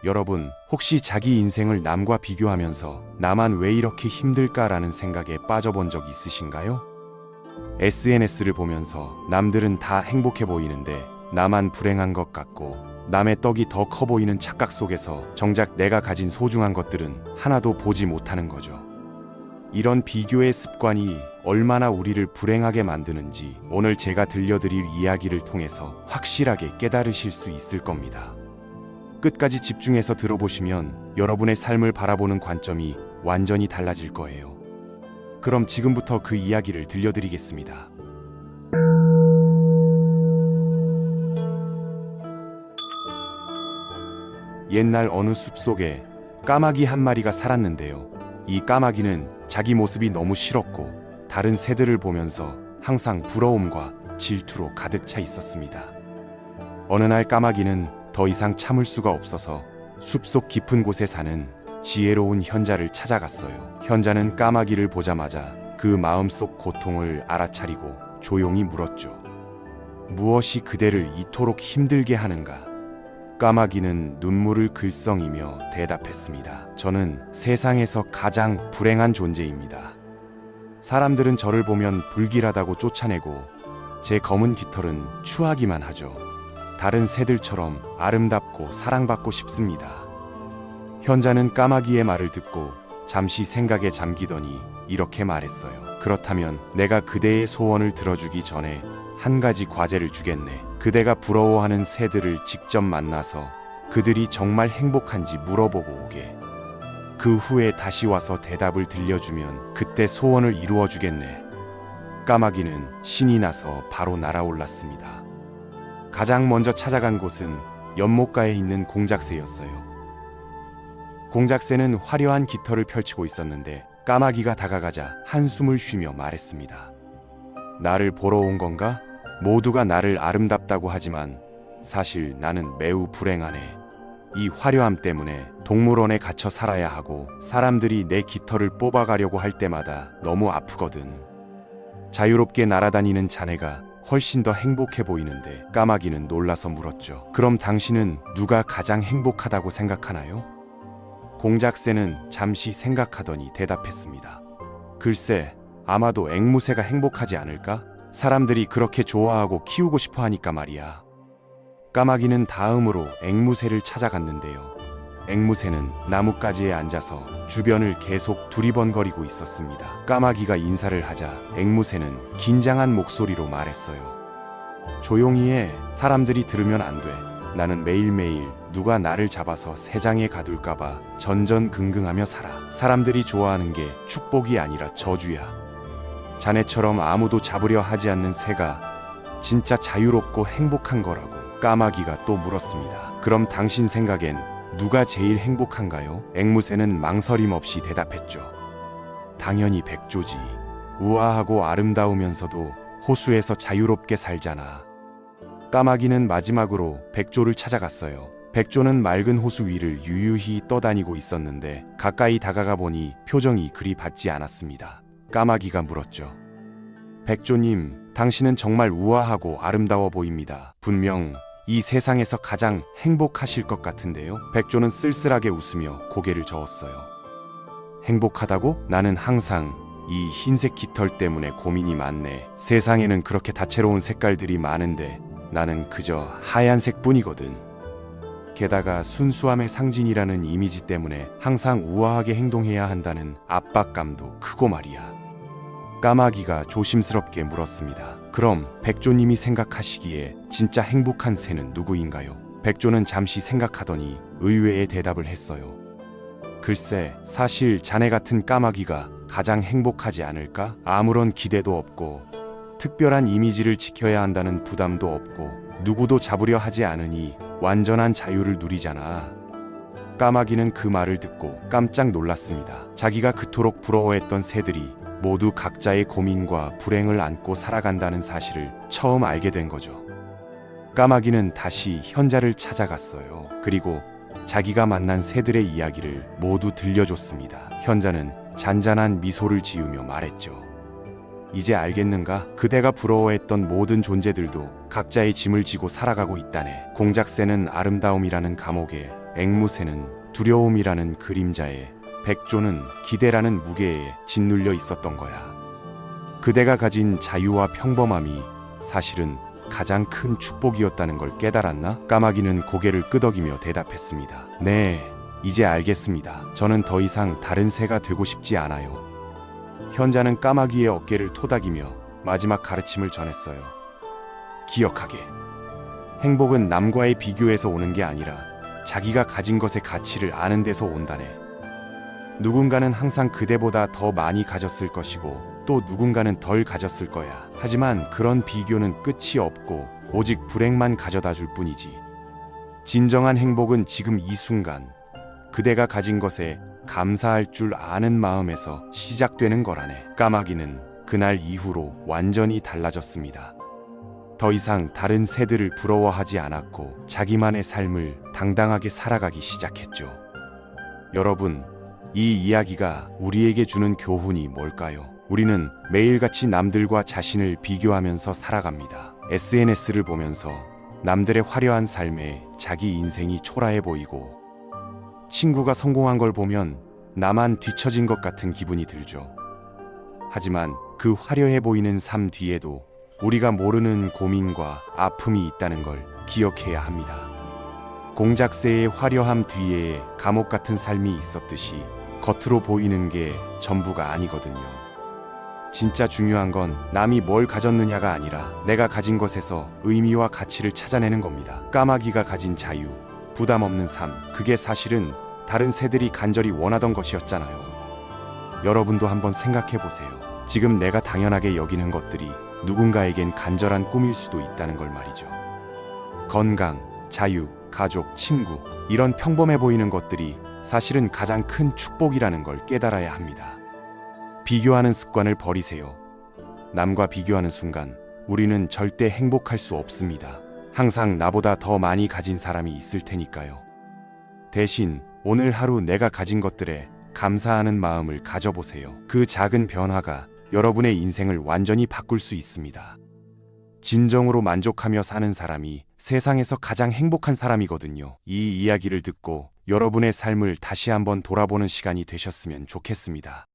여러분, 혹시 자기 인생을 남과 비교하면서 나만 왜 이렇게 힘들까라는 생각에 빠져본 적 있으신가요? SNS를 보면서 남들은 다 행복해 보이는데 나만 불행한 것 같고 남의 떡이 더 커 보이는 착각 속에서 정작 내가 가진 소중한 것들은 하나도 보지 못하는 거죠. 이런 비교의 습관이 얼마나 우리를 불행하게 만드는지 오늘 제가 들려드릴 이야기를 통해서 확실하게 깨달으실 수 있을 겁니다. 끝까지 집중해서 들어보시면 여러분의 삶을 바라보는 관점이 완전히 달라질 거예요. 그럼 지금부터 그 이야기를 들려드리겠습니다. 옛날 어느 숲속에 까마귀 한 마리가 살았는데요. 이 까마귀는 자기 모습이 너무 싫었고 다른 새들을 보면서 항상 부러움과 질투로 가득 차 있었습니다. 어느 날 까마귀는 더 이상 참을 수가 없어서 숲속 깊은 곳에 사는 지혜로운 현자를 찾아갔어요. 현자는 까마귀를 보자마자 그 마음속 고통을 알아차리고 조용히 물었죠. 무엇이 그대를 이토록 힘들게 하는가? 까마귀는 눈물을 글썽이며 대답했습니다. 저는 세상에서 가장 불행한 존재입니다. 사람들은 저를 보면 불길하다고 쫓아내고 제 검은 깃털은 추하기만 하죠. 다른 새들처럼 아름답고 사랑받고 싶습니다. 현자는 까마귀의 말을 듣고 잠시 생각에 잠기더니 이렇게 말했어요. 그렇다면 내가 그대의 소원을 들어주기 전에 한 가지 과제를 주겠네. 그대가 부러워하는 새들을 직접 만나서 그들이 정말 행복한지 물어보고 오게. 그 후에 다시 와서 대답을 들려주면 그때 소원을 이루어 주겠네. 까마귀는 신이 나서 바로 날아올랐습니다. 가장 먼저 찾아간 곳은 연못가에 있는 공작새였어요. 공작새는 화려한 깃털을 펼치고 있었는데 까마귀가 다가가자 한숨을 쉬며 말했습니다. 나를 보러 온 건가? 모두가 나를 아름답다고 하지만 사실 나는 매우 불행하네. 이 화려함 때문에 동물원에 갇혀 살아야 하고 사람들이 내 깃털을 뽑아가려고 할 때마다 너무 아프거든. 자유롭게 날아다니는 자네가 훨씬 더 행복해 보이는데 까마귀는 놀라서 물었죠. 그럼 당신은 누가 가장 행복하다고 생각하나요? 공작새는 잠시 생각하더니 대답했습니다. 글쎄, 아마도 앵무새가 행복하지 않을까? 사람들이 그렇게 좋아하고 키우고 싶어 하니까 말이야. 까마귀는 다음으로 앵무새를 찾아갔는데요. 앵무새는 나뭇가지에 앉아서 주변을 계속 두리번거리고 있었습니다. 까마귀가 인사를 하자 앵무새는 긴장한 목소리로 말했어요. 조용히 해. 사람들이 들으면 안 돼. 나는 매일매일 누가 나를 잡아서 새장에 가둘까봐 전전긍긍하며 살아. 사람들이 좋아하는 게 축복이 아니라 저주야. 자네처럼 아무도 잡으려 하지 않는 새가 진짜 자유롭고 행복한 거라고. 까마귀가 또 물었습니다. 그럼 당신 생각엔 누가 제일 행복한가요? 앵무새는 망설임 없이 대답했죠. 당연히 백조지. 우아하고 아름다우면서도 호수에서 자유롭게 살잖아. 까마귀는 마지막으로 백조를 찾아갔어요. 백조는 맑은 호수 위를 유유히 떠다니고 있었는데 가까이 다가가 보니 표정이 그리 밝지 않았습니다. 까마귀가 물었죠. 백조님, 당신은 정말 우아하고 아름다워 보입니다. 분명 이 세상에서 가장 행복하실 것 같은데요. 백조는 쓸쓸하게 웃으며 고개를 저었어요. 행복하다고? 나는 항상 이 흰색 깃털 때문에 고민이 많네. 세상에는 그렇게 다채로운 색깔들이 많은데 나는 그저 하얀색 뿐이거든. 게다가 순수함의 상징이라는 이미지 때문에 항상 우아하게 행동해야 한다는 압박감도 크고 말이야. 까마귀가 조심스럽게 물었습니다. 그럼 백조님이 생각하시기에 진짜 행복한 새는 누구인가요? 백조는 잠시 생각하더니 의외의 대답을 했어요. 글쎄, 사실 자네 같은 까마귀가 가장 행복하지 않을까? 아무런 기대도 없고 특별한 이미지를 지켜야 한다는 부담도 없고 누구도 잡으려 하지 않으니 완전한 자유를 누리잖아. 까마귀는 그 말을 듣고 깜짝 놀랐습니다. 자기가 그토록 부러워했던 새들이 모두 각자의 고민과 불행을 안고 살아간다는 사실을 처음 알게 된 거죠. 까마귀는 다시 현자를 찾아갔어요. 그리고 자기가 만난 새들의 이야기를 모두 들려줬습니다. 현자는 잔잔한 미소를 지으며 말했죠. 이제 알겠는가? 그대가 부러워했던 모든 존재들도 각자의 짐을 지고 살아가고 있다네. 공작새는 아름다움이라는 감옥에 앵무새는 두려움이라는 그림자에, 백조는 기대라는 무게에 짓눌려 있었던 거야. 그대가 가진 자유와 평범함이 사실은 가장 큰 축복이었다는 걸 깨달았나? 까마귀는 고개를 끄덕이며 대답했습니다. 네, 이제 알겠습니다. 저는 더 이상 다른 새가 되고 싶지 않아요. 현자는 까마귀의 어깨를 토닥이며 마지막 가르침을 전했어요. 기억하게. 행복은 남과의 비교에서 오는 게 아니라 자기가 가진 것의 가치를 아는 데서 온다네. 누군가는 항상 그대보다 더 많이 가졌을 것이고 또 누군가는 덜 가졌을 거야. 하지만 그런 비교는 끝이 없고 오직 불행만 가져다 줄 뿐이지. 진정한 행복은 지금 이 순간 그대가 가진 것에 감사할 줄 아는 마음에서 시작되는 거라네. 까마귀는 그날 이후로 완전히 달라졌습니다. 더 이상 다른 새들을 부러워하지 않았고 자기만의 삶을 당당하게 살아가기 시작했죠. 여러분, 이 이야기가 우리에게 주는 교훈이 뭘까요? 우리는 매일같이 남들과 자신을 비교하면서 살아갑니다. SNS를 보면서 남들의 화려한 삶에 자기 인생이 초라해 보이고 친구가 성공한 걸 보면 나만 뒤처진 것 같은 기분이 들죠. 하지만 그 화려해 보이는 삶 뒤에도 우리가 모르는 고민과 아픔이 있다는 걸 기억해야 합니다. 공작새의 화려함 뒤에 감옥 같은 삶이 있었듯이 겉으로 보이는 게 전부가 아니거든요. 진짜 중요한 건 남이 뭘 가졌느냐가 아니라 내가 가진 것에서 의미와 가치를 찾아내는 겁니다. 까마귀가 가진 자유, 부담 없는 삶, 그게 사실은 다른 새들이 간절히 원하던 것이었잖아요. 여러분도 한번 생각해 보세요. 지금 내가 당연하게 여기는 것들이 누군가에겐 간절한 꿈일 수도 있다는 걸 말이죠. 건강, 자유, 가족, 친구, 이런 평범해 보이는 것들이 사실은 가장 큰 축복이라는 걸 깨달아야 합니다. 비교하는 습관을 버리세요. 남과 비교하는 순간 우리는 절대 행복할 수 없습니다. 항상 나보다 더 많이 가진 사람이 있을 테니까요. 대신 오늘 하루 내가 가진 것들에 감사하는 마음을 가져보세요. 그 작은 변화가 여러분의 인생을 완전히 바꿀 수 있습니다. 진정으로 만족하며 사는 사람이 세상에서 가장 행복한 사람이거든요. 이 이야기를 듣고 여러분의 삶을 다시 한번 돌아보는 시간이 되셨으면 좋겠습니다.